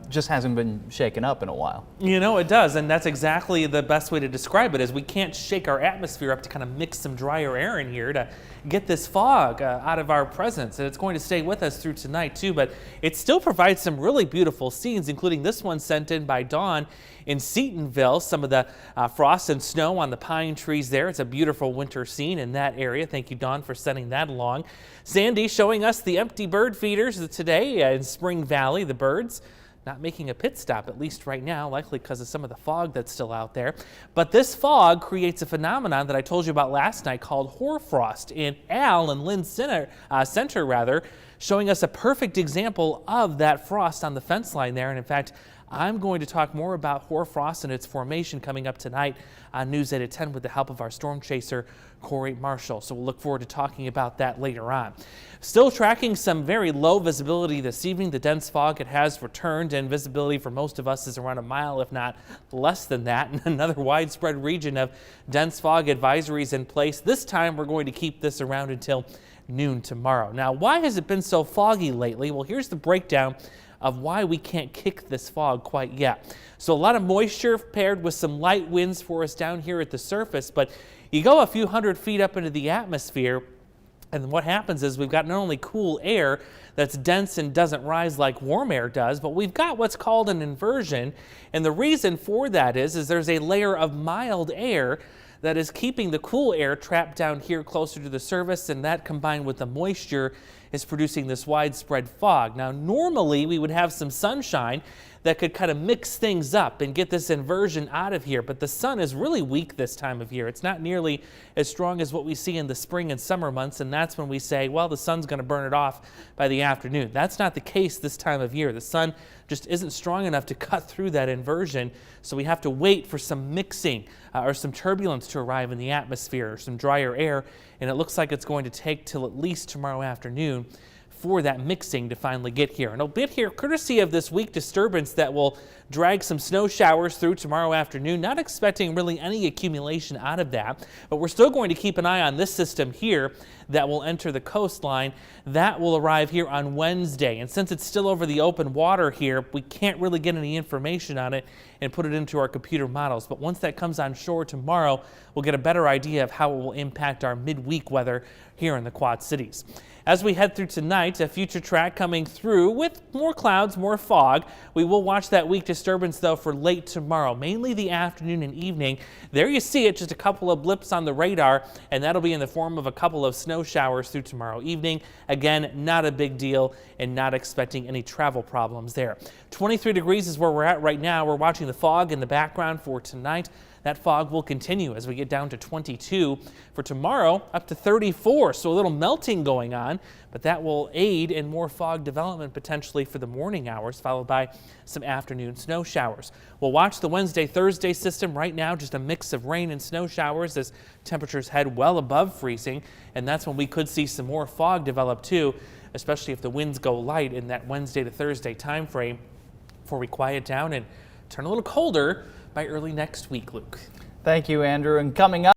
just hasn't been shaken up in a while. You know, it does, and that's exactly the best way to describe it, is we can't shake our atmosphere up to kind of mix some drier air in here to get this fog out of our presence, and it's going to stay with us through tonight too, but it still provides some really beautiful scenes, including this one sent in by Dawn in Seatonville. Some of the frost and snow on the pine trees there. It's a beautiful winter scene in that area. Thank you, Dawn, for sending that along. Sandy showing us the empty bird feeders today in Spring Valley. The birds not making a pit stop, at least right now, likely because of some of the fog that's still out there. But this fog creates a phenomenon that I told you about last night called hoarfrost. And Al and Lynn Center, showing us a perfect example of that frost on the fence line there. And in fact, I'm going to talk more about hoarfrost and its formation coming up tonight on News 8 at 10 with the help of our storm chaser, Corey Marshall. So we'll look forward to talking about that later on. Still tracking some very low visibility this evening. The dense fog, it has returned, and visibility for most of us is around a mile, if not less than that. And another widespread region of dense fog advisories in place. This time we're going to keep this around until noon tomorrow. Now, why has it been so foggy lately? Well, here's the breakdown of why we can't kick this fog quite yet. So a lot of moisture paired with some light winds for us down here at the surface, but you go a few hundred feet up into the atmosphere, and what happens is we've got not only cool air that's dense and doesn't rise like warm air does, but we've got what's called an inversion. And the reason for that is there's a layer of mild air that is keeping the cool air trapped down here closer to the surface, and that combined with the moisture is producing this widespread fog. Now, normally we would have some sunshine that could kind of mix things up and get this inversion out of here, but the sun is really weak this time of year. It's not nearly as strong as what we see in the spring and summer months, and that's when we say, well, the sun's going to burn it off by the afternoon. That's not the case this time of year. The sun just isn't strong enough to cut through that inversion, so we have to wait for some mixing or some turbulence to arrive in the atmosphere or some drier air, and it looks like it's going to take till at least tomorrow afternoon for that mixing to finally get here. And it'll get here courtesy of this weak disturbance that will drag some snow showers through tomorrow afternoon. Not expecting really any accumulation out of that, but we're still going to keep an eye on this system here that will enter the coastline. That will arrive here on Wednesday. And since it's still over the open water here, we can't really get any information on it and put it into our computer models. But once that comes on shore tomorrow, we'll get a better idea of how it will impact our midweek weather here in the Quad Cities. As we head through tonight, a future track coming through with more clouds, more fog. We will watch that weak disturbance, though, for late tomorrow, mainly the afternoon and evening. There you see it, just a couple of blips on the radar, and that'll be in the form of a couple of snow showers through tomorrow evening. Again, not a big deal and not expecting any travel problems there. 23 degrees is where we're at right now. We're watching the fog in the background for tonight. That fog will continue as we get down to 22. For tomorrow, up to 34, so a little melting going on, but that will aid in more fog development potentially for the morning hours, followed by some afternoon snow showers. We'll watch the Wednesday-Thursday system right now, just a mix of rain and snow showers as temperatures head well above freezing, and that's when we could see some more fog develop too, especially if the winds go light in that Wednesday to Thursday time frame before we quiet down and turn a little colder by early next week, Luke. Thank you, Andrew. And coming up,